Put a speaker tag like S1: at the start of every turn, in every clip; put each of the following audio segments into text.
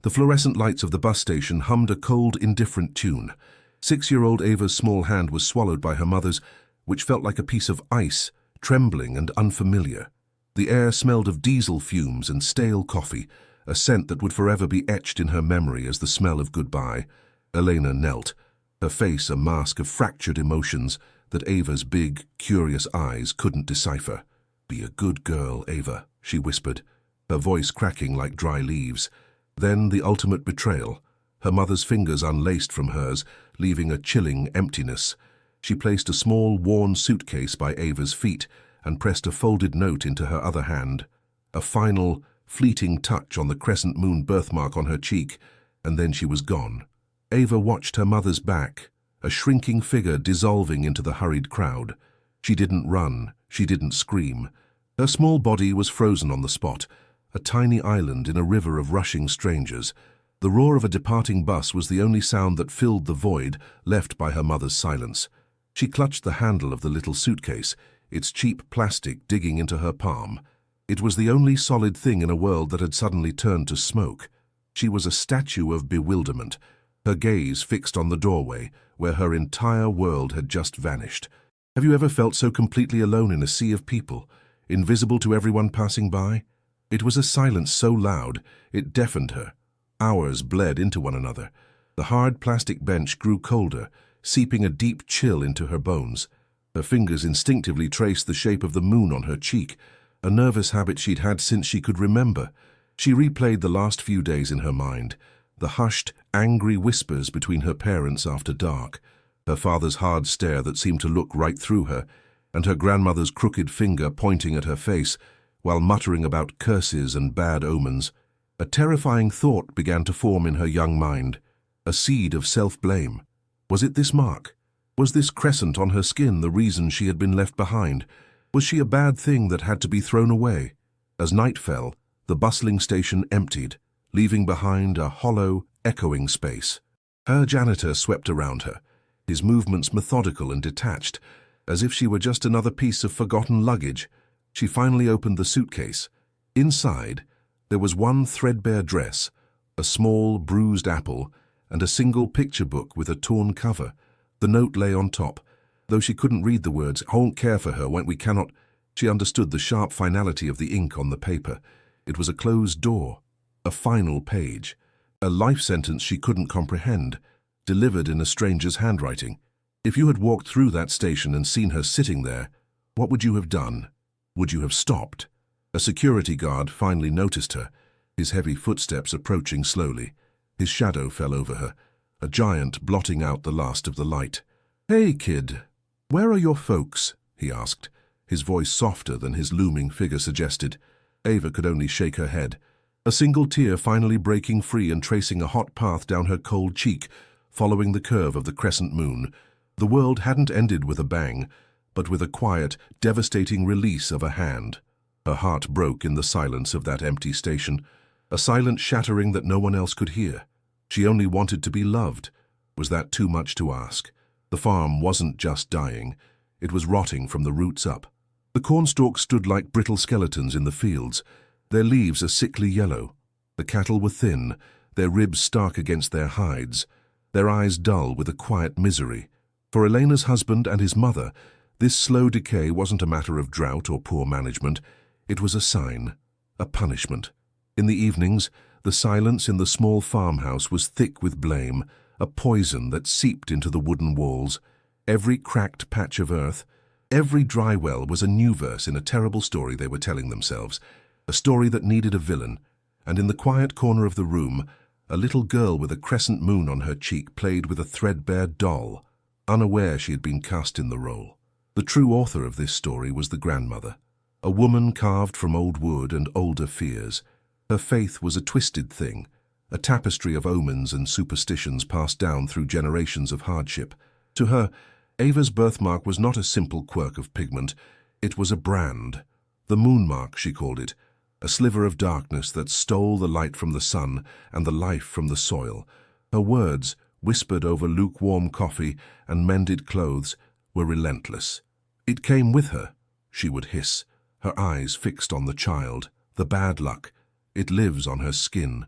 S1: The fluorescent lights of the bus station hummed a cold, indifferent tune. 6-year-old Ava's small hand was swallowed by her mother's, which felt like a piece of ice, trembling and unfamiliar. The air smelled of diesel fumes and stale coffee, a scent that would forever be etched in her memory as the smell of goodbye. Elena knelt, her face a mask of fractured emotions that Ava's big, curious eyes couldn't decipher. "Be a good girl, Ava," she whispered, her voice cracking like dry leaves. Then the ultimate betrayal. Her mother's fingers unlaced from hers, leaving a chilling emptiness. She placed a small, worn suitcase by Ava's feet and pressed a folded note into her other hand. A final, fleeting touch on the crescent moon birthmark on her cheek, and then she was gone. Ava watched her mother's back, a shrinking figure dissolving into the hurried crowd. She didn't run, she didn't scream. Her small body was frozen on the spot, a tiny island in a river of rushing strangers. The roar of a departing bus was the only sound that filled the void left by her mother's silence. She clutched the handle of the little suitcase, its cheap plastic digging into her palm. It was the only solid thing in a world that had suddenly turned to smoke. She was a statue of bewilderment, her gaze fixed on the doorway, where her entire world had just vanished. Have you ever felt so completely alone in a sea of people, invisible to everyone passing by? It was a silence so loud, it deafened her. Hours bled into one another. The hard plastic bench grew colder, seeping a deep chill into her bones. Her fingers instinctively traced the shape of the moon on her cheek, a nervous habit she'd had since she could remember. She replayed the last few days in her mind, the hushed, angry whispers between her parents after dark, her father's hard stare that seemed to look right through her, and her grandmother's crooked finger pointing at her face, while muttering about curses and bad omens. A terrifying thought began to form in her young mind, a seed of self-blame. Was it this mark? Was this crescent on her skin the reason she had been left behind? Was she a bad thing that had to be thrown away? As night fell, the bustling station emptied, leaving behind a hollow, echoing space. Her janitor swept around her, his movements methodical and detached, as if she were just another piece of forgotten luggage. She finally opened the suitcase. Inside, there was one threadbare dress, a small, bruised apple, and a single picture book with a torn cover. The note lay on top. Though she couldn't read the words, "I won't care for her when we cannot," she understood the sharp finality of the ink on the paper. It was a closed door, a final page, a life sentence she couldn't comprehend, delivered in a stranger's handwriting. If you had walked through that station and seen her sitting there, what would you have done? Would you have stopped? A security guard finally noticed her, his heavy footsteps approaching slowly. His shadow fell over her, a giant blotting out the last of the light. "Hey, kid, where are your folks?" he asked, his voice softer than his looming figure suggested. Ava could only shake her head, a single tear finally breaking free and tracing a hot path down her cold cheek, following the curve of the crescent moon. The world hadn't ended with a bang, but with a quiet, devastating release of a hand. Her heart broke in the silence of that empty station, a silent shattering that no one else could hear. She only wanted to be loved. Was that too much to ask? The farm wasn't just dying, it was rotting from the roots up. The cornstalks stood like brittle skeletons in the fields, their leaves a sickly yellow. The cattle were thin, their ribs stark against their hides, their eyes dull with a quiet misery. For Elena's husband and his mother, this slow decay wasn't a matter of drought or poor management. It was a sign, a punishment. In the evenings, the silence in the small farmhouse was thick with blame, a poison that seeped into the wooden walls. Every cracked patch of earth, every dry well was a new verse in a terrible story they were telling themselves, a story that needed a villain. And in the quiet corner of the room, a little girl with a crescent moon on her cheek played with a threadbare doll, unaware she had been cast in the role. The true author of this story was the grandmother, a woman carved from old wood and older fears. Her faith was a twisted thing, a tapestry of omens and superstitions passed down through generations of hardship. To her, Ava's birthmark was not a simple quirk of pigment, it was a brand. The moon mark, she called it, a sliver of darkness that stole the light from the sun and the life from the soil. Her words, whispered over lukewarm coffee and mended clothes, were relentless. It came with her, she would hiss, her eyes fixed on the child, the bad luck. It lives on her skin.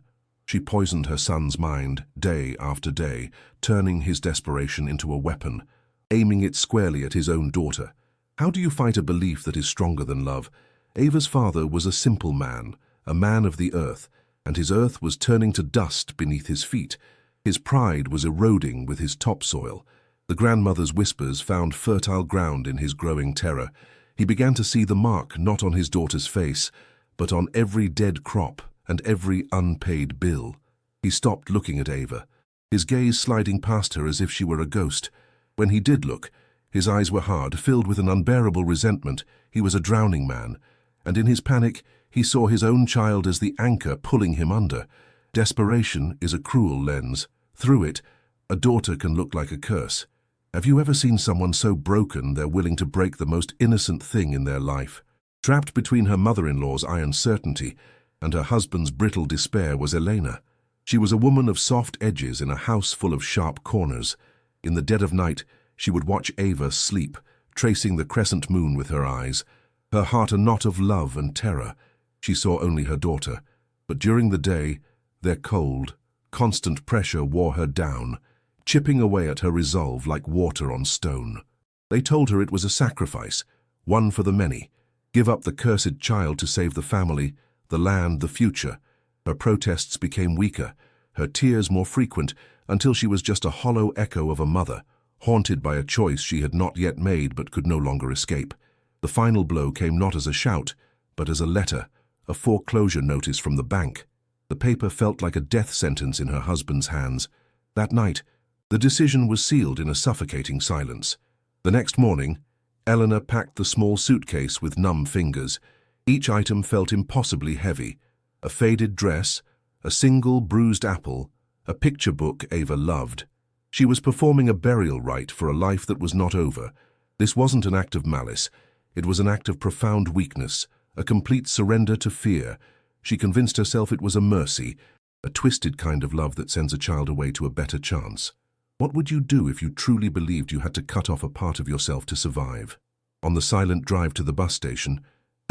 S1: She poisoned her son's mind day after day, turning his desperation into a weapon, aiming it squarely at his own daughter. How do you fight a belief that is stronger than love? Ava's father was a simple man, a man of the earth, and his earth was turning to dust beneath his feet. His pride was eroding with his topsoil. The grandmother's whispers found fertile ground in his growing terror. He began to see the mark not on his daughter's face, but on every dead crop and every unpaid bill. He stopped looking at Ava, his gaze sliding past her as if she were a ghost. When he did look, his eyes were hard, filled with an unbearable resentment. He was a drowning man, and in his panic, he saw his own child as the anchor pulling him under. Desperation is a cruel lens. Through it, a daughter can look like a curse. Have you ever seen someone so broken they're willing to break the most innocent thing in their life? Trapped between her mother-in-law's iron certainty and her husband's brittle despair was Elena. She was a woman of soft edges in a house full of sharp corners. In the dead of night, she would watch Ava sleep, tracing the crescent moon with her eyes, her heart a knot of love and terror. She saw only her daughter, but during the day, their cold, constant pressure wore her down, chipping away at her resolve like water on stone. They told her it was a sacrifice, one for the many. Give up the cursed child to save the family, the land, the future. Her protests became weaker, her tears more frequent, until she was just a hollow echo of a mother, haunted by a choice she had not yet made but could no longer escape. The final blow came not as a shout, but as a letter, a foreclosure notice from the bank. The paper felt like a death sentence in her husband's hands. That night, the decision was sealed in a suffocating silence. The next morning, Eleanor packed the small suitcase with numb fingers. Each item felt impossibly heavy. A faded dress, a single bruised apple, a picture book Ava loved. She was performing a burial rite for a life that was not over. This wasn't an act of malice. It was an act of profound weakness, a complete surrender to fear. She convinced herself it was a mercy, a twisted kind of love that sends a child away to a better chance. What would you do if you truly believed you had to cut off a part of yourself to survive? On the silent drive to the bus station,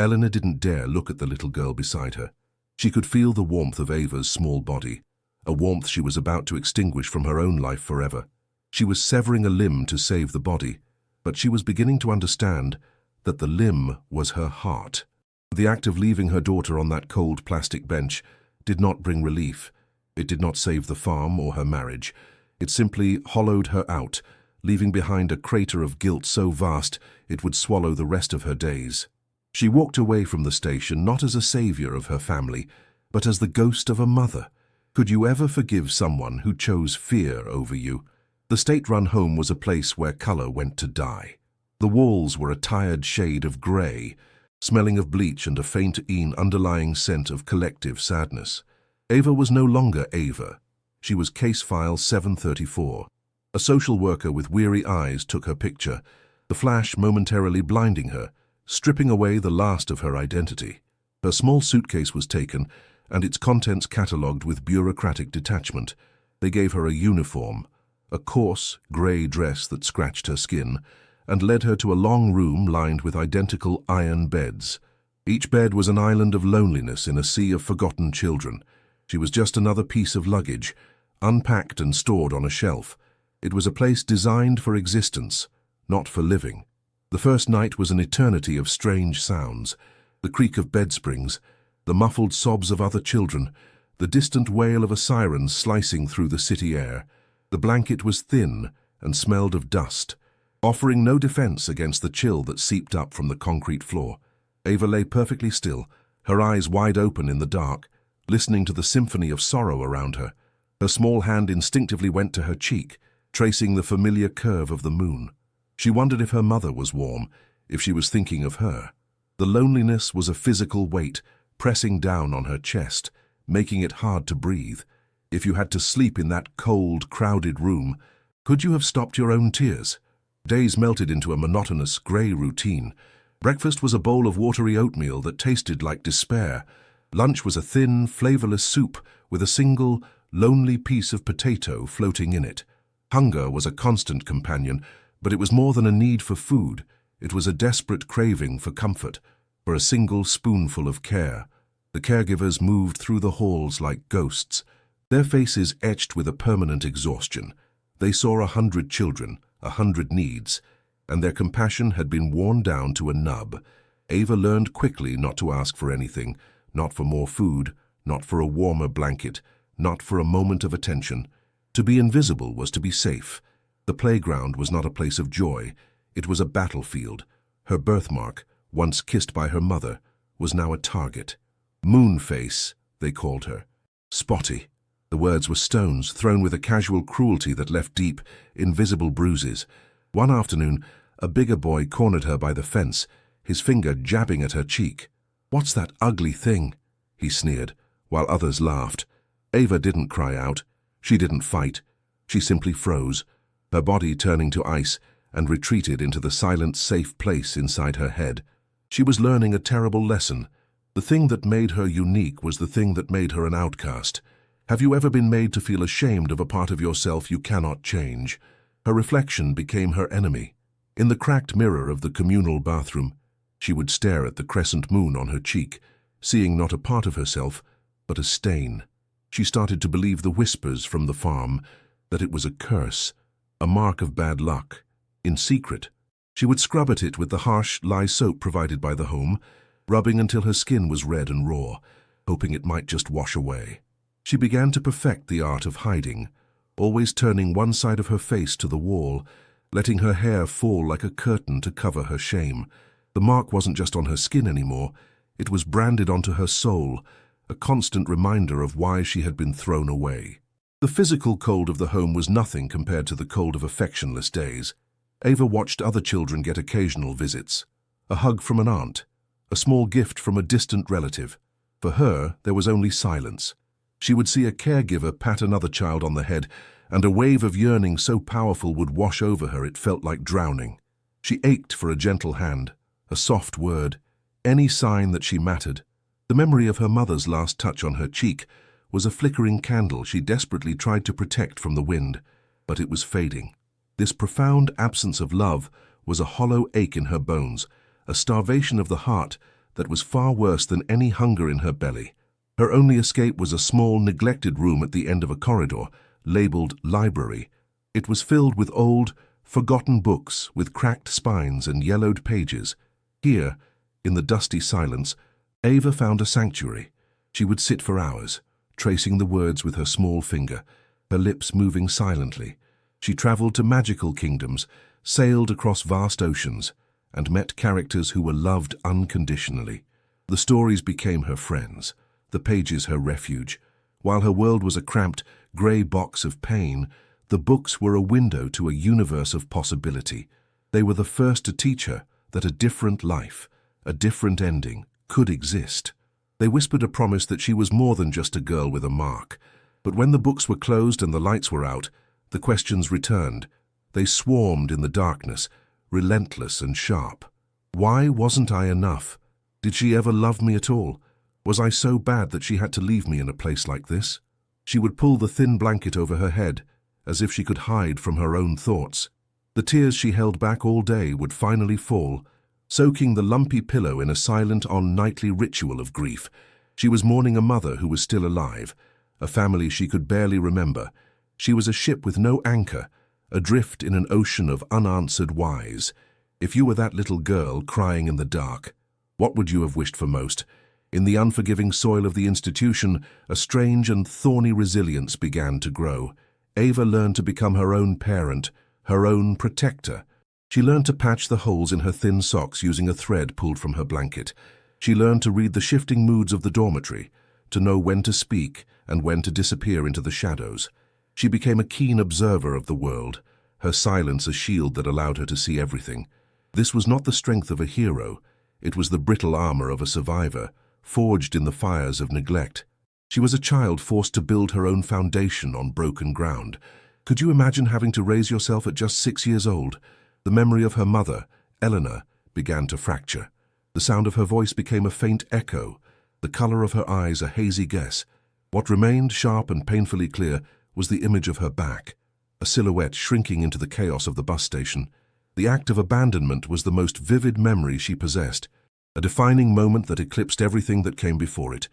S1: Eleanor didn't dare look at the little girl beside her. She could feel the warmth of Ava's small body, a warmth she was about to extinguish from her own life forever. She was severing a limb to save the body, but she was beginning to understand that the limb was her heart. The act of leaving her daughter on that cold plastic bench did not bring relief. It did not save the farm or her marriage. It simply hollowed her out, leaving behind a crater of guilt so vast it would swallow the rest of her days. She walked away from the station not as a savior of her family, but as the ghost of a mother. Could you ever forgive someone who chose fear over you? The state-run home was a place where color went to die. The walls were a tired shade of gray, smelling of bleach and a faint underlying scent of collective sadness. Ava was no longer Ava. She was Case File 734. A social worker with weary eyes took her picture, the flash momentarily blinding her, stripping away the last of her identity. Her small suitcase was taken, and its contents catalogued with bureaucratic detachment. They gave her a uniform, a coarse, grey dress that scratched her skin, and led her to a long room lined with identical iron beds. Each bed was an island of loneliness in a sea of forgotten children. She was just another piece of luggage, unpacked and stored on a shelf. It was a place designed for existence, not for living. The first night was an eternity of strange sounds, the creak of bed springs, the muffled sobs of other children, the distant wail of a siren slicing through the city air. The blanket was thin and smelled of dust, offering no defense against the chill that seeped up from the concrete floor. Ava lay perfectly still, her eyes wide open in the dark, listening to the symphony of sorrow around her. Her small hand instinctively went to her cheek, tracing the familiar curve of the moon. She wondered if her mother was warm, if she was thinking of her. The loneliness was a physical weight, pressing down on her chest, making it hard to breathe. If you had to sleep in that cold, crowded room, could you have stopped your own tears? Days melted into a monotonous, grey routine. Breakfast was a bowl of watery oatmeal that tasted like despair. Lunch was a thin, flavourless soup with a single, lonely piece of potato floating in it. Hunger was a constant companion, but it was more than a need for food. It was a desperate craving for comfort, for a single spoonful of care. The caregivers moved through the halls like ghosts, their faces etched with a permanent exhaustion. They saw 100 children, 100 needs, and their compassion had been worn down to a nub. Ava learned quickly not to ask for anything, not for more food, not for a warmer blanket, not for a moment of attention. To be invisible was to be safe. The playground was not a place of joy. It was a battlefield. Her birthmark, once kissed by her mother, was now a target. Moonface, they called her. Spotty. The words were stones thrown with a casual cruelty that left deep, invisible bruises. One afternoon, a bigger boy cornered her by the fence, his finger jabbing at her cheek. "What's that ugly thing?" he sneered, while others laughed. Ava didn't cry out. She didn't fight. She simply froze, her body turning to ice, and retreated into the silent, safe place inside her head. She was learning a terrible lesson. The thing that made her unique was the thing that made her an outcast. Have you ever been made to feel ashamed of a part of yourself you cannot change? Her reflection became her enemy. In the cracked mirror of the communal bathroom, she would stare at the crescent moon on her cheek, seeing not a part of herself, but a stain. She started to believe the whispers from the farm, that it was a curse, a mark of bad luck. In secret, she would scrub at it with the harsh lye soap provided by the home, rubbing until her skin was red and raw, hoping it might just wash away. She began to perfect the art of hiding, always turning one side of her face to the wall, letting her hair fall like a curtain to cover her shame. The mark wasn't just on her skin anymore, it was branded onto her soul, a constant reminder of why she had been thrown away. The physical cold of the home was nothing compared to the cold of affectionless days. Ava watched other children get occasional visits. A hug from an aunt, a small gift from a distant relative. For her, there was only silence. She would see a caregiver pat another child on the head, and a wave of yearning so powerful would wash over her it felt like drowning. She ached for a gentle hand, a soft word, any sign that she mattered. The memory of her mother's last touch on her cheek was a flickering candle she desperately tried to protect from the wind, but it was fading. This profound absence of love was a hollow ache in her bones, a starvation of the heart that was far worse than any hunger in her belly. Her only escape was a small, neglected room at the end of a corridor, labeled library. It was filled with old, forgotten books with cracked spines and yellowed pages. Here, in the dusty silence, Ava found a sanctuary. She would sit for hours, tracing the words with her small finger, her lips moving silently. She traveled to magical kingdoms, sailed across vast oceans, and met characters who were loved unconditionally. The stories became her friends, the pages her refuge. While her world was a cramped, grey box of pain, the books were a window to a universe of possibility. They were the first to teach her that a different life, a different ending, could exist. They whispered a promise that she was more than just a girl with a mark. But when the books were closed and the lights were out, the questions returned. They swarmed in the darkness, relentless and sharp. Why wasn't I enough? Did she ever love me at all? Was I so bad that she had to leave me in a place like this? She would pull the thin blanket over her head, as if she could hide from her own thoughts. The tears she held back all day would finally fall, soaking the lumpy pillow in a silent, nightly ritual of grief. She was mourning a mother who was still alive, a family she could barely remember. She was a ship with no anchor, adrift in an ocean of unanswered whys. If you were that little girl crying in the dark, what would you have wished for most? In the unforgiving soil of the institution, a strange and thorny resilience began to grow. Ava learned to become her own parent, her own protector. She learned to patch the holes in her thin socks using a thread pulled from her blanket. She learned to read the shifting moods of the dormitory, to know when to speak and when to disappear into the shadows. She became a keen observer of the world, her silence a shield that allowed her to see everything. This was not the strength of a hero, it was the brittle armor of a survivor, forged in the fires of neglect. She was a child forced to build her own foundation on broken ground. Could you imagine having to raise yourself at just 6 years old? The memory of her mother, Eleanor, began to fracture. The sound of her voice became a faint echo, the color of her eyes a hazy guess. What remained, sharp and painfully clear, was the image of her back, a silhouette shrinking into the chaos of the bus station. The act of abandonment was the most vivid memory she possessed, a defining moment that eclipsed everything that came before it.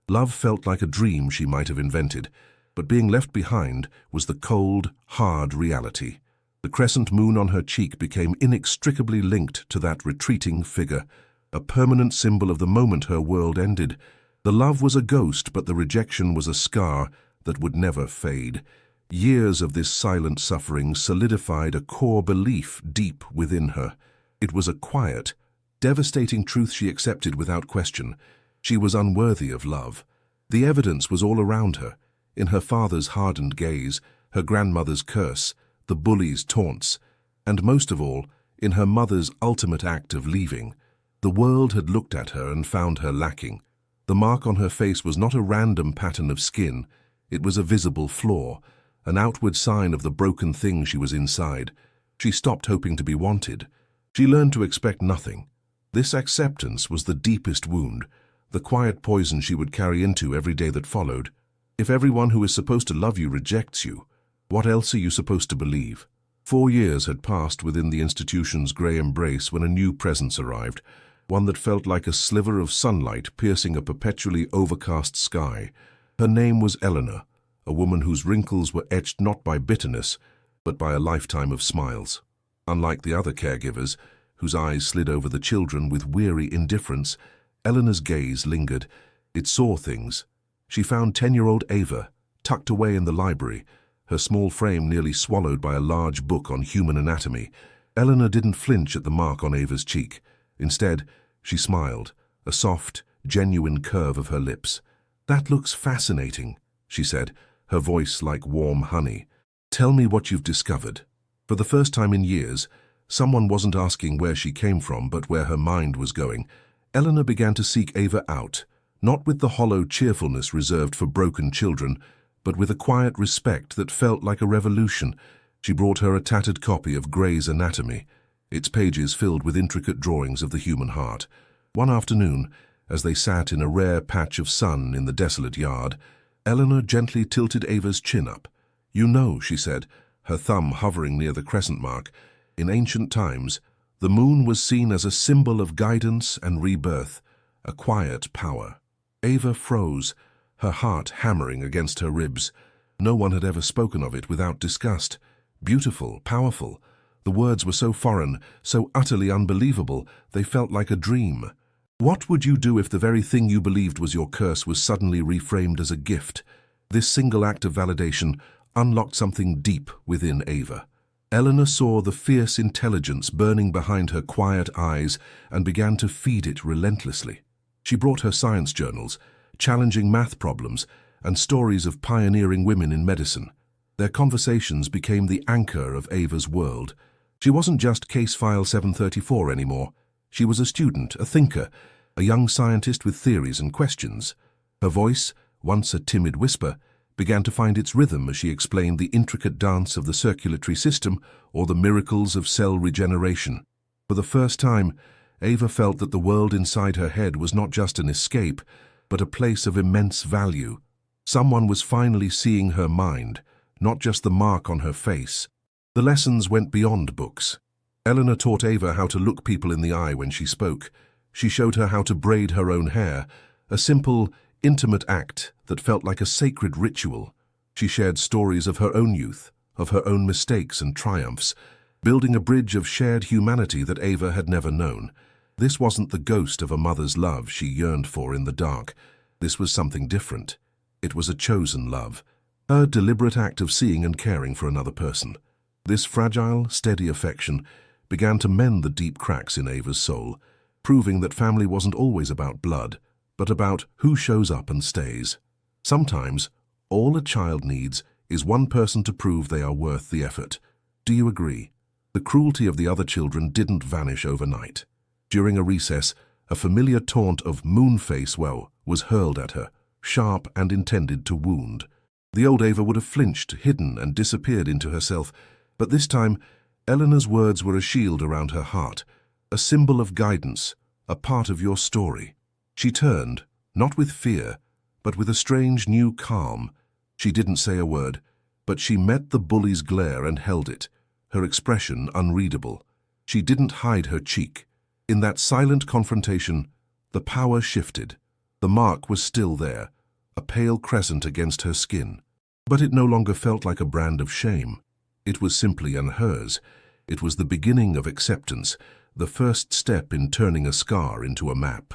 S1: Love felt like a dream she might have invented, But being left behind was the cold, hard reality. The crescent moon on her cheek became inextricably linked to that retreating figure, a permanent symbol of the moment her world ended. The love was a ghost, but the rejection was a scar that would never fade. Years of this silent suffering solidified a core belief deep within her. It was a quiet, devastating truth she accepted without question. She was unworthy of love. The evidence was all around her, in her father's hardened gaze, her grandmother's curse, the bully's taunts, and most of all, in her mother's ultimate act of leaving. The world had looked at her and found her lacking. The mark on her face was not a random pattern of skin. It was a visible flaw, an outward sign of the broken thing she was inside. She stopped hoping to be wanted. She learned to expect nothing. This acceptance was the deepest wound, the quiet poison she would carry into every day that followed. If everyone who is supposed to love you rejects you, what else are you supposed to believe? 4 years had passed within the institution's grey embrace when a new presence arrived, one that felt like a sliver of sunlight piercing a perpetually overcast sky. Her name was Eleanor, a woman whose wrinkles were etched not by bitterness, but by a lifetime of smiles. Unlike the other caregivers, whose eyes slid over the children with weary indifference, Eleanor's gaze lingered. It saw things. She found 10-year-old Ava, tucked away in the library, her small frame nearly swallowed by a large book on human anatomy. Eleanor didn't flinch at the mark on Ava's cheek. Instead, she smiled, a soft, genuine curve of her lips. "That looks fascinating," she said, her voice like warm honey. "Tell me what you've discovered." For the first time in years, someone wasn't asking where she came from, but where her mind was going. Eleanor began to seek Ava out, not with the hollow cheerfulness reserved for broken children, but with a quiet respect that felt like a revolution. She brought her a tattered copy of Gray's Anatomy, its pages filled with intricate drawings of the human heart. One afternoon, as they sat in a rare patch of sun in the desolate yard, Eleanor gently tilted Ava's chin up. "You know," she said, her thumb hovering near the crescent mark, "in ancient times, the moon was seen as a symbol of guidance and rebirth, a quiet power." Ava froze, her heart hammering against her ribs. No one had ever spoken of it without disgust. Beautiful, powerful. The words were so foreign, so utterly unbelievable, they felt like a dream. What would you do if the very thing you believed was your curse was suddenly reframed as a gift? This single act of validation unlocked something deep within Ava. Eleanor saw the fierce intelligence burning behind her quiet eyes and began to feed it relentlessly. She brought her science journals, challenging math problems, and stories of pioneering women in medicine. Their conversations became the anchor of Ava's world. She wasn't just Case File 734 anymore. She was a student, a thinker, a young scientist with theories and questions. Her voice, once a timid whisper, began to find its rhythm as she explained the intricate dance of the circulatory system or the miracles of cell regeneration. For the first time, Ava felt that the world inside her head was not just an escape, but a place of immense value. Someone was finally seeing her mind, not just the mark on her face. The lessons went beyond books. Eleanor taught Ava how to look people in the eye when she spoke. She showed her how to braid her own hair, a simple, intimate act that felt like a sacred ritual. She shared stories of her own youth, of her own mistakes and triumphs, building a bridge of shared humanity that Ava had never known. This wasn't the ghost of a mother's love she yearned for in the dark. This was something different. It was a chosen love, a deliberate act of seeing and caring for another person. This fragile, steady affection began to mend the deep cracks in Ava's soul, proving that family wasn't always about blood, but about who shows up and stays. Sometimes, all a child needs is one person to prove they are worth the effort. Do you agree? The cruelty of the other children didn't vanish overnight. During a recess, a familiar taunt of "Moonface" was hurled at her, sharp and intended to wound. The old Ava would have flinched, hidden, and disappeared into herself, but this time, Eleanor's words were a shield around her heart, a symbol of guidance, a part of your story. She turned, not with fear, but with a strange new calm. She didn't say a word, but she met the bully's glare and held it, her expression unreadable. She didn't hide her cheek. In that silent confrontation, the power shifted. The mark was still there, a pale crescent against her skin. But it no longer felt like a brand of shame. It was simply hers. It was the beginning of acceptance, the first step in turning a scar into a map.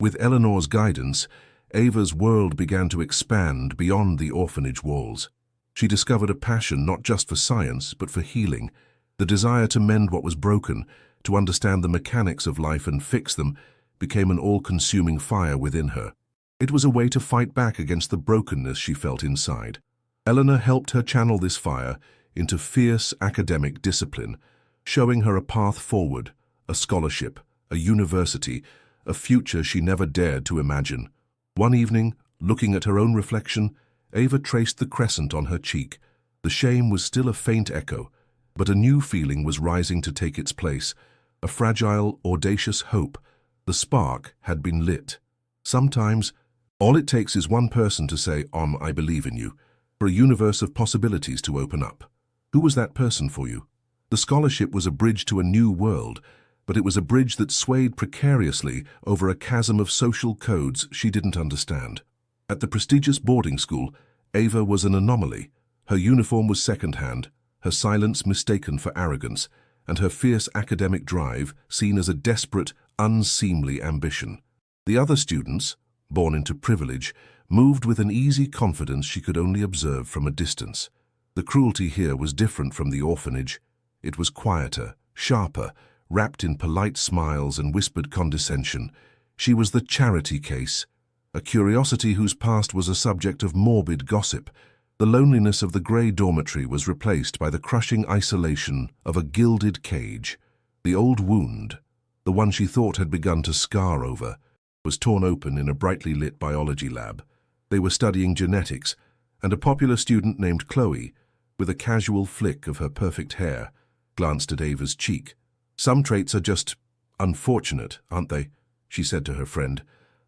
S1: With Eleanor's guidance, Ava's world began to expand beyond the orphanage walls. She discovered a passion not just for science, but for healing. The desire to mend what was broken, to understand the mechanics of life and fix them, became an all-consuming fire within her. It was a way to fight back against the brokenness she felt inside. Eleanor helped her channel this fire into fierce academic discipline, showing her a path forward, a scholarship, a university, a future she never dared to imagine. One evening, looking at her own reflection, Ava traced the crescent on her cheek. The shame was still a faint echo, but a new feeling was rising to take its place, a fragile, audacious hope. The spark had been lit. Sometimes, all it takes is one person to say, I believe in you, for a universe of possibilities to open up. Who was that person for you? The scholarship was a bridge to a new world, but it was a bridge that swayed precariously over a chasm of social codes she didn't understand. At the prestigious boarding school, Ava was an anomaly. Her uniform was second-hand, her silence mistaken for arrogance, and her fierce academic drive seen as a desperate, unseemly ambition. The other students, born into privilege, moved with an easy confidence she could only observe from a distance. The cruelty here was different from the orphanage. It was quieter, sharper, wrapped in polite smiles and whispered condescension. She was the charity case, a curiosity whose past was a subject of morbid gossip. The loneliness of the grey dormitory was replaced by the crushing isolation of a gilded cage. The old wound, the one she thought had begun to scar over, was torn open in a brightly lit biology lab. They were studying genetics, and a popular student named Chloe, with a casual flick of her perfect hair, glanced at Ava's cheek. "Some traits are just unfortunate, aren't they?" she said to her friend,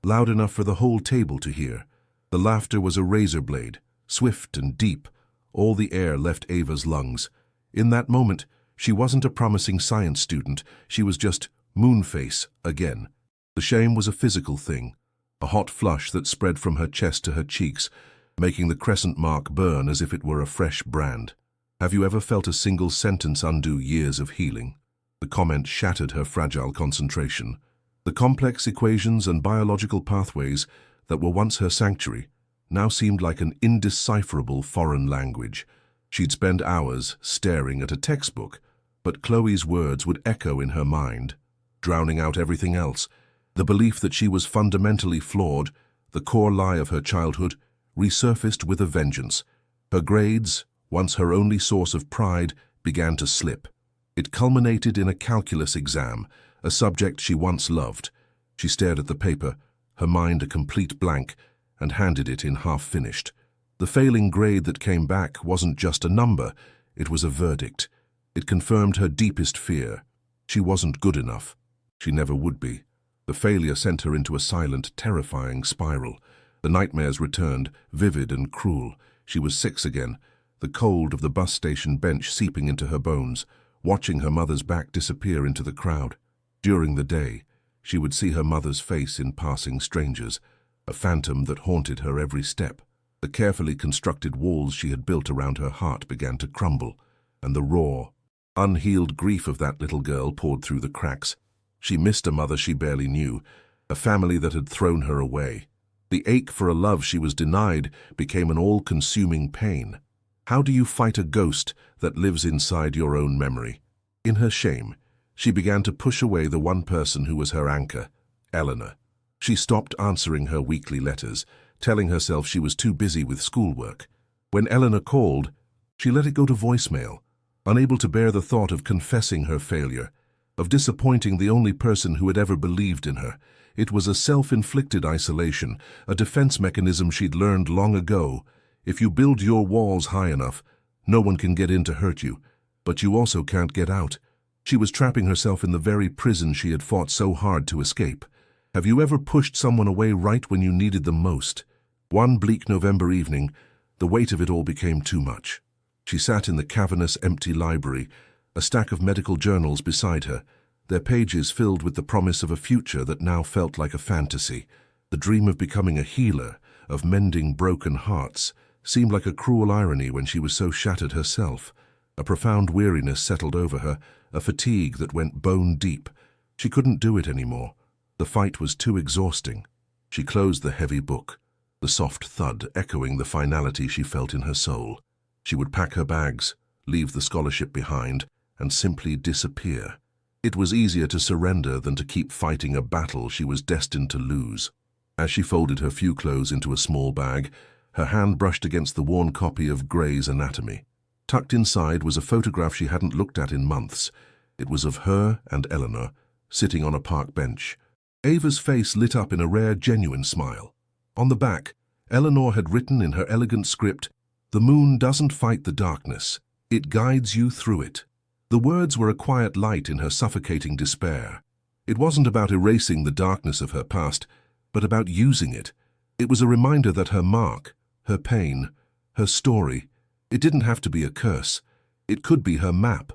S1: loud enough for the whole table to hear. The laughter was a razor blade, swift and deep. All the air left Ava's lungs. In that moment, she wasn't a promising science student. She was just Moonface again. The shame was a physical thing, a hot flush that spread from her chest to her cheeks, making the crescent mark burn as if it were a fresh brand. Have you ever felt a single sentence undo years of healing? The comment shattered her fragile concentration. The complex equations and biological pathways that were once her sanctuary now seemed like an indecipherable foreign language. She'd spend hours staring at a textbook, but Chloe's words would echo in her mind, drowning out everything else. The belief that she was fundamentally flawed, the core lie of her childhood, resurfaced with a vengeance. Her grades, once her only source of pride, began to slip. It culminated in a calculus exam, a subject she once loved. She stared at the paper, her mind a complete blank, and handed it in half-finished. The failing grade that came back wasn't just a number, it was a verdict. It confirmed her deepest fear. She wasn't good enough. She never would be. The failure sent her into a silent, terrifying spiral. The nightmares returned, vivid and cruel. She was 6 again, the cold of the bus station bench seeping into her bones, watching her mother's back disappear into the crowd. During the day, she would see her mother's face in passing strangers, a phantom that haunted her every step. The carefully constructed walls she had built around her heart began to crumble, and the raw, unhealed grief of that little girl poured through the cracks. She missed a mother she barely knew, a family that had thrown her away. The ache for a love she was denied became an all-consuming pain. How do you fight a ghost that lives inside your own memory? In her shame, she began to push away the one person who was her anchor, Eleanor. She stopped answering her weekly letters, telling herself she was too busy with schoolwork. When Eleanor called, she let it go to voicemail, unable to bear the thought of confessing her failure, of disappointing the only person who had ever believed in her. It was a self-inflicted isolation, a defense mechanism she'd learned long ago. If you build your walls high enough, no one can get in to hurt you, but you also can't get out. She was trapping herself in the very prison she had fought so hard to escape. Have you ever pushed someone away right when you needed them most? One bleak November evening, the weight of it all became too much. She sat in the cavernous, empty library, a stack of medical journals beside her, their pages filled with the promise of a future that now felt like a fantasy, the dream of becoming a healer, of mending broken hearts. seemed like a cruel irony when she was so shattered herself. A profound weariness settled over her, a fatigue that went bone deep. She couldn't do it anymore. The fight was too exhausting. She closed the heavy book, the soft thud echoing the finality she felt in her soul. She would pack her bags, leave the scholarship behind, and simply disappear. It was easier to surrender than to keep fighting a battle she was destined to lose. As she folded her few clothes into a small bag, her hand brushed against the worn copy of Gray's Anatomy. Tucked inside was a photograph she hadn't looked at in months. It was of her and Eleanor, sitting on a park bench. Ava's face lit up in a rare, genuine smile. On the back, Eleanor had written in her elegant script, "The moon doesn't fight the darkness. It guides you through it." The words were a quiet light in her suffocating despair. It wasn't about erasing the darkness of her past, but about using it. It was a reminder that her mark, her pain, her story, it didn't have to be a curse. It could be her map.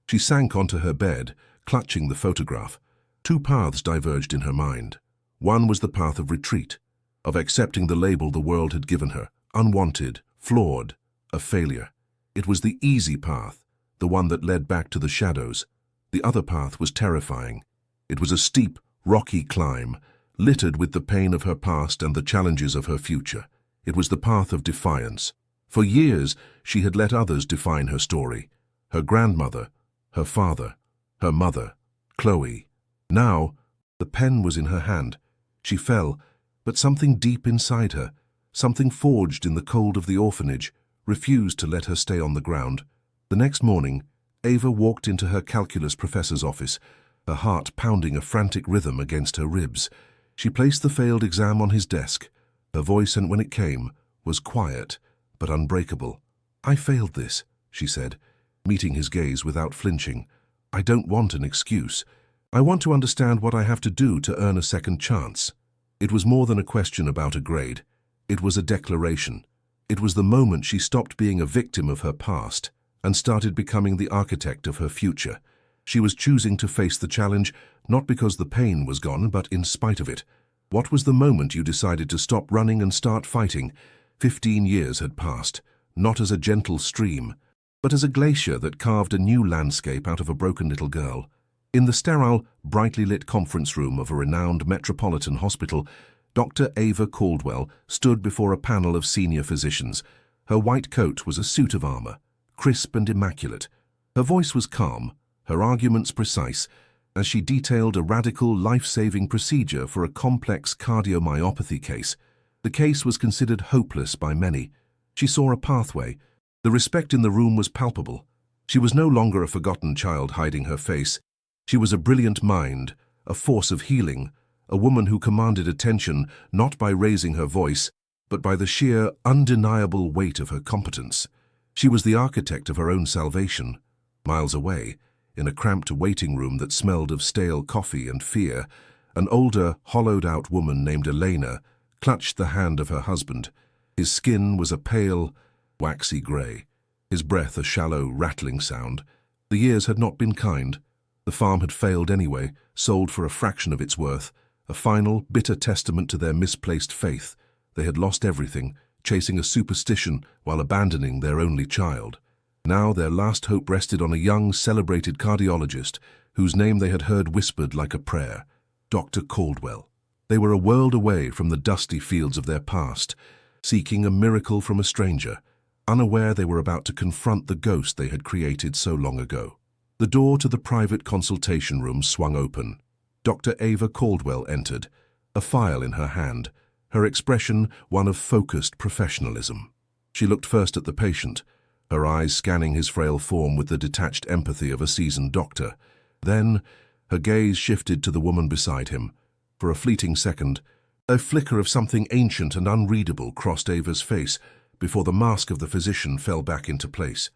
S1: She sank onto her bed, clutching the photograph. Two paths diverged in her mind. One was the path of retreat, of accepting the label the world had given her, unwanted, flawed, a failure. It was the easy path, the one that led back to the shadows. The other path was terrifying. It was a steep, rocky climb, littered with the pain of her past and the challenges of her future. It was the path of defiance. For years, she had let others define her story. Her grandmother, her father, her mother, Chloe. Now, the pen was in her hand. She fell, but something deep inside her, something forged in the cold of the orphanage, refused to let her stay on the ground. The next morning, Ava walked into her calculus professor's office, her heart pounding a frantic rhythm against her ribs. She placed the failed exam on his desk. Her voice, and when it came, was quiet but unbreakable. "I failed this," she said, meeting his gaze without flinching. "I don't want an excuse. I want to understand what I have to do to earn a second chance." It was more than a question about a grade. It was a declaration. It was the moment she stopped being a victim of her past and started becoming the architect of her future. She was choosing to face the challenge, not because the pain was gone, but in spite of it. What was the moment you decided to stop running and start fighting? 15 years had passed, not as a gentle stream, but as a glacier that carved a new landscape out of a broken little girl. In the sterile, brightly lit conference room of a renowned metropolitan hospital, Dr. Ava Caldwell stood before a panel of senior physicians. Her white coat was a suit of armor, crisp and immaculate. Her voice was calm, her arguments precise, as she detailed a radical, life-saving procedure for a complex cardiomyopathy case. The case was considered hopeless by many. She saw a pathway. The respect in the room was palpable. She was no longer a forgotten child hiding her face. She was a brilliant mind, a force of healing, a woman who commanded attention not by raising her voice, but by the sheer, undeniable weight of her competence. She was the architect of her own salvation. Miles away, in a cramped waiting room that smelled of stale coffee and fear, an older, hollowed-out woman named Elena clutched the hand of her husband. His skin was a pale, waxy grey, his breath a shallow, rattling sound. The years had not been kind. The farm had failed anyway, sold for a fraction of its worth, a final, bitter testament to their misplaced faith. They had lost everything, chasing a superstition while abandoning their only child. Now their last hope rested on a young, celebrated cardiologist whose name they had heard whispered like a prayer, Dr. Caldwell. They were a world away from the dusty fields of their past, seeking a miracle from a stranger, unaware they were about to confront the ghost they had created so long ago. The door to the private consultation room swung open. Dr. Ava Caldwell entered, a file in her hand, her expression one of focused professionalism. She looked first at the patient, her eyes scanning his frail form with the detached empathy of a seasoned doctor. Then, her gaze shifted to the woman beside him. For a fleeting second, a flicker of something ancient and unreadable crossed Ava's face before the mask of the physician fell back into place.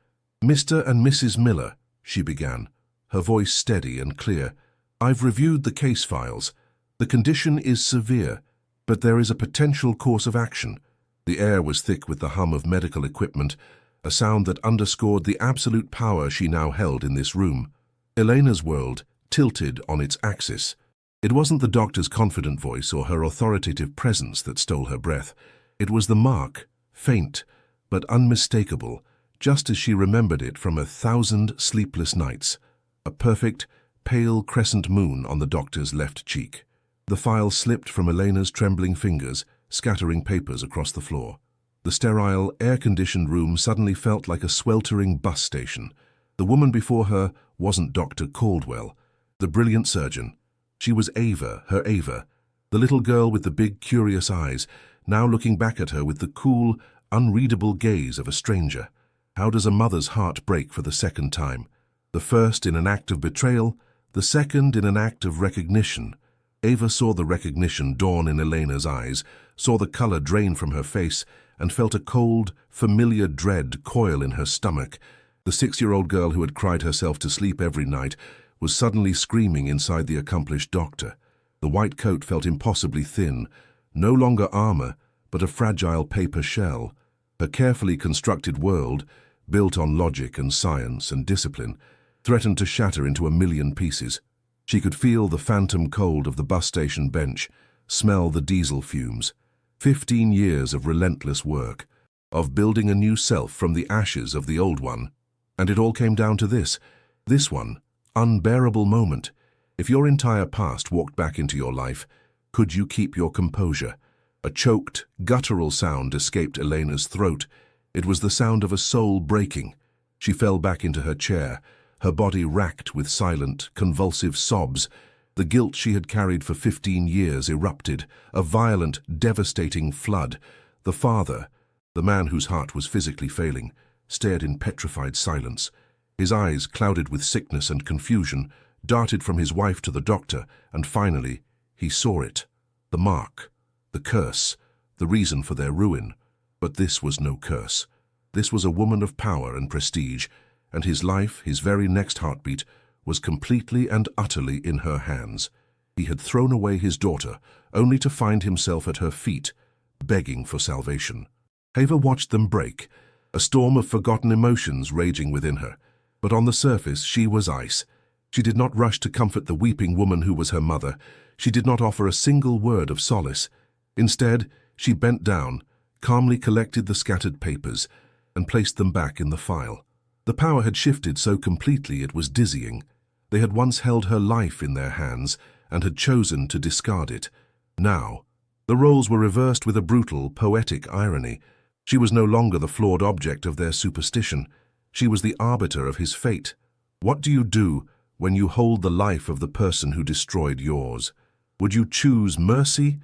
S1: "Mr. and Mrs. Miller," she began, her voice steady and clear, "I've reviewed the case files. The condition is severe, but there is a potential course of action." The air was thick with the hum of medical equipment, a sound that underscored the absolute power she now held in this room. Elena's world tilted on its axis. It wasn't the doctor's confident voice or her authoritative presence that stole her breath. It was the mark, faint, but unmistakable, just as she remembered it from 1,000 sleepless nights. A perfect, pale crescent moon on the doctor's left cheek. The file slipped from Elena's trembling fingers, scattering papers across the floor. The sterile, air-conditioned room suddenly felt like a sweltering bus station. The woman before her wasn't Dr. Caldwell, the brilliant surgeon. She was Ava, her Ava, the little girl with the big, curious eyes, now looking back at her with the cool, unreadable gaze of a stranger. How does a mother's heart break for the second time? The first in an act of betrayal, the second in an act of recognition. Ava saw the recognition dawn in Elena's eyes, saw the color drain from her face, and felt a cold, familiar dread coil in her stomach. The 6-year-old girl who had cried herself to sleep every night was suddenly screaming inside the accomplished doctor. The white coat felt impossibly thin, no longer armor, but a fragile paper shell. Her carefully constructed world, built on logic and science and discipline, threatened to shatter into 1,000,000 pieces. She could feel the phantom cold of the bus station bench, smell the diesel fumes. 15 years of relentless work, of building a new self from the ashes of the old one. And it all came down to this one, unbearable moment. If your entire past walked back into your life, could you keep your composure? A choked, guttural sound escaped Elena's throat. It was the sound of a soul breaking. She fell back into her chair, her body racked with silent, convulsive sobs. The guilt she had carried for 15 years erupted, a violent, devastating flood. The father, the man whose heart was physically failing, stared in petrified silence. His eyes, clouded with sickness and confusion, darted from his wife to the doctor, and finally, he saw it. The mark, the curse, the reason for their ruin. But this was no curse. This was a woman of power and prestige, and his life, his very next heartbeat, was completely and utterly in her hands. He had thrown away his daughter, only to find himself at her feet, begging for salvation. Ava watched them break, a storm of forgotten emotions raging within her. But on the surface, she was ice. She did not rush to comfort the weeping woman who was her mother. She did not offer a single word of solace. Instead, she bent down, calmly collected the scattered papers, and placed them back in the file. The power had shifted so completely it was dizzying. They had once held her life in their hands and had chosen to discard it. Now, the roles were reversed with a brutal, poetic irony. She was no longer the flawed object of their superstition. She was the arbiter of his fate. What do you do when you hold the life of the person who destroyed yours? Would you choose mercy,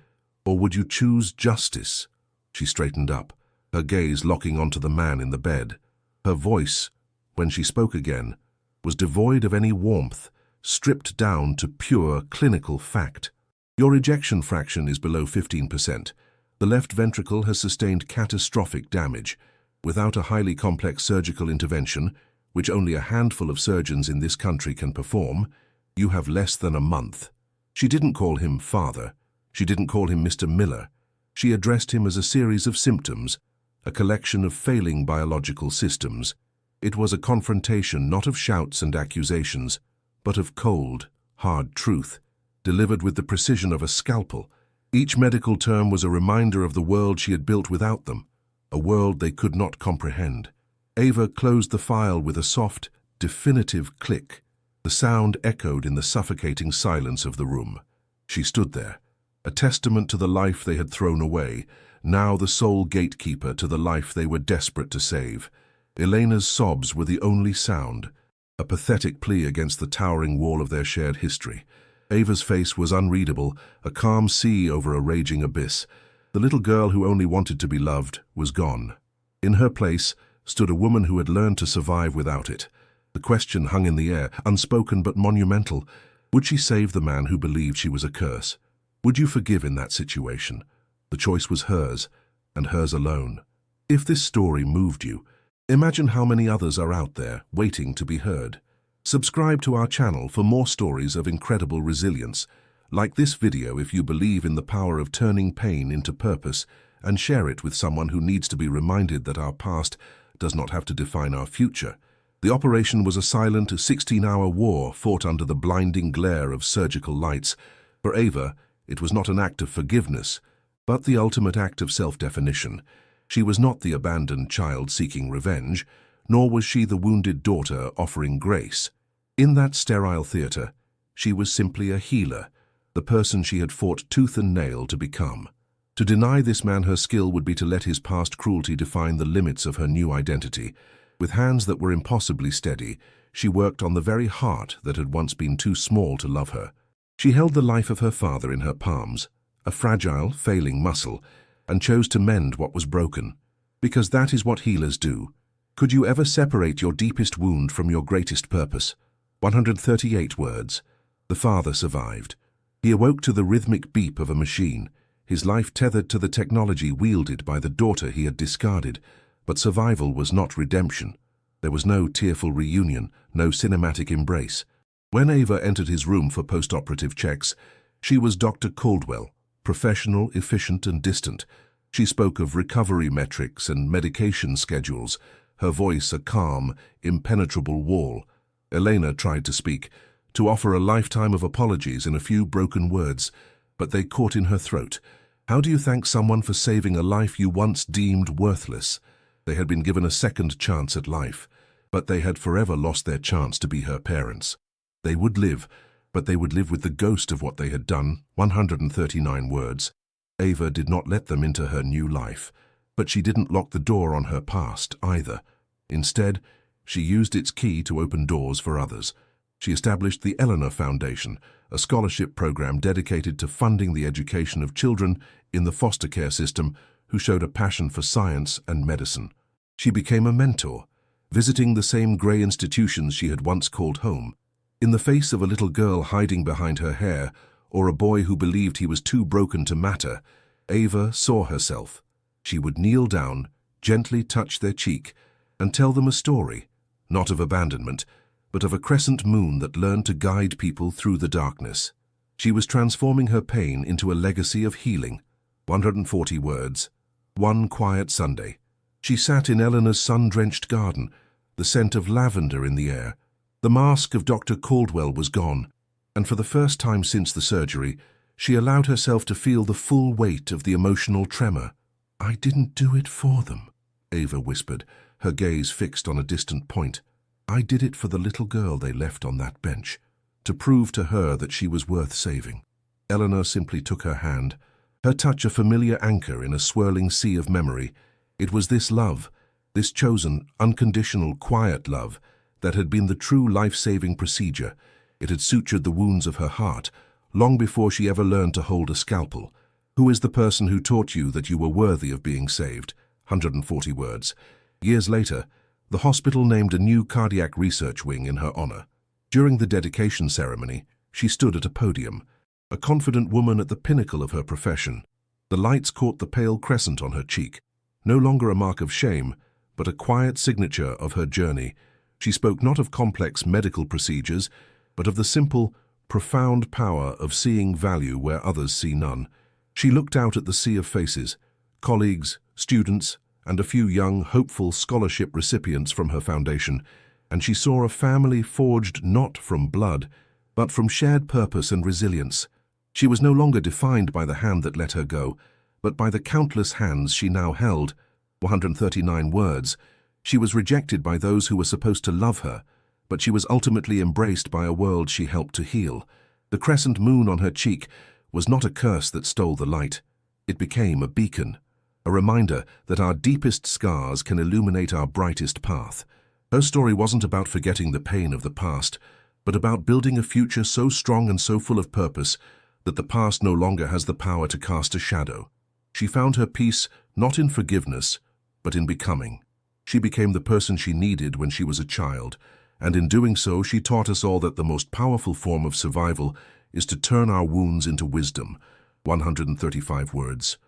S1: or would you choose justice? She straightened up, her gaze locking onto the man in the bed. Her voice, when she spoke again, was devoid of any warmth, stripped down to pure clinical fact. Your ejection fraction is below 15%. The left ventricle has sustained catastrophic damage. Without a highly complex surgical intervention, which only a handful of surgeons in this country can perform, you have less than a month. She didn't call him father. She didn't call him Mr. Miller. She addressed him as a series of symptoms, a collection of failing biological systems. It was a confrontation not of shouts and accusations, but of cold, hard truth, delivered with the precision of a scalpel. Each medical term was a reminder of the world she had built without them, a world they could not comprehend. Ava closed the file with a soft, definitive click. The sound echoed in the suffocating silence of the room. She stood there, a testament to the life they had thrown away, now the sole gatekeeper to the life they were desperate to save. Elena's sobs were the only sound, a pathetic plea against the towering wall of their shared history. Ava's face was unreadable, a calm sea over a raging abyss. The little girl who only wanted to be loved was gone. In her place stood a woman who had learned to survive without it. The question hung in the air, unspoken but monumental. Would she save the man who believed she was a curse? Would you forgive in that situation? The choice was hers, and hers alone. If this story moved you, imagine how many others are out there, waiting to be heard. Subscribe to our channel for more stories of incredible resilience. Like this video if you believe in the power of turning pain into purpose, and share it with someone who needs to be reminded that our past does not have to define our future. The operation was a silent 16-hour war fought under the blinding glare of surgical lights. For Ava, it was not an act of forgiveness, but the ultimate act of self-definition. She was not the abandoned child seeking revenge, nor was she the wounded daughter offering grace. In that sterile theater, she was simply a healer, the person she had fought tooth and nail to become. To deny this man her skill would be to let his past cruelty define the limits of her new identity. With hands that were impossibly steady, she worked on the very heart that had once been too small to love her. She held the life of her father in her palms, a fragile, failing muscle, and chose to mend what was broken. Because that is what healers do. Could you ever separate your deepest wound from your greatest purpose? 138 words. The father survived. He awoke to the rhythmic beep of a machine, his life tethered to the technology wielded by the daughter he had discarded. But survival was not redemption. There was no tearful reunion, no cinematic embrace. When Ava entered his room for post-operative checks, she was Dr. Caldwell, professional, efficient, and distant. She spoke of recovery metrics and medication schedules, her voice a calm, impenetrable wall. Elena tried to speak, to offer a lifetime of apologies in a few broken words, but they caught in her throat. How do you thank someone for saving a life you once deemed worthless? They had been given a second chance at life, but they had forever lost their chance to be her parents. They would live, but they would live with the ghost of what they had done. 139 words. Ava did not let them into her new life, but she didn't lock the door on her past either. Instead, she used its key to open doors for others. She established the Eleanor Foundation, a scholarship program dedicated to funding the education of children in the foster care system who showed a passion for science and medicine. She became a mentor, visiting the same grey institutions she had once called home. In the face of a little girl hiding behind her hair, or a boy who believed he was too broken to matter, Ava saw herself. She would kneel down, gently touch their cheek, and tell them a story, not of abandonment, but of a crescent moon that learned to guide people through the darkness. She was transforming her pain into a legacy of healing. 140 words. One quiet Sunday. She sat in Eleanor's sun-drenched garden, the scent of lavender in the air. The mask of Dr. Caldwell was gone, and for the first time since the surgery, she allowed herself to feel the full weight of the emotional tremor. "I didn't do it for them," Ava whispered, her gaze fixed on a distant point. "I did it for the little girl they left on that bench, to prove to her that she was worth saving." Eleanor simply took her hand, her touch a familiar anchor in a swirling sea of memory. It was this love, this chosen, unconditional, quiet love, that had been the true life-saving procedure. It had sutured the wounds of her heart, long before she ever learned to hold a scalpel. Who is the person who taught you that you were worthy of being saved? 140 words. Years later, the hospital named a new cardiac research wing in her honor. During the dedication ceremony, she stood at a podium, a confident woman at the pinnacle of her profession. The lights caught the pale crescent on her cheek, no longer a mark of shame, but a quiet signature of her journey. She spoke not of complex medical procedures, but of the simple, profound power of seeing value where others see none. She looked out at the sea of faces, colleagues, students, and a few young, hopeful scholarship recipients from her foundation, and she saw a family forged not from blood, but from shared purpose and resilience. She was no longer defined by the hand that let her go, but by the countless hands she now held. 139 words. She was rejected by those who were supposed to love her, but she was ultimately embraced by a world she helped to heal. The crescent moon on her cheek was not a curse that stole the light. It became a beacon, a reminder that our deepest scars can illuminate our brightest path. Her story wasn't about forgetting the pain of the past, but about building a future so strong and so full of purpose that the past no longer has the power to cast a shadow. She found her peace not in forgiveness, but in becoming. She became the person she needed when she was a child, and in doing so she taught us all that the most powerful form of survival is to turn our wounds into wisdom. 135 words.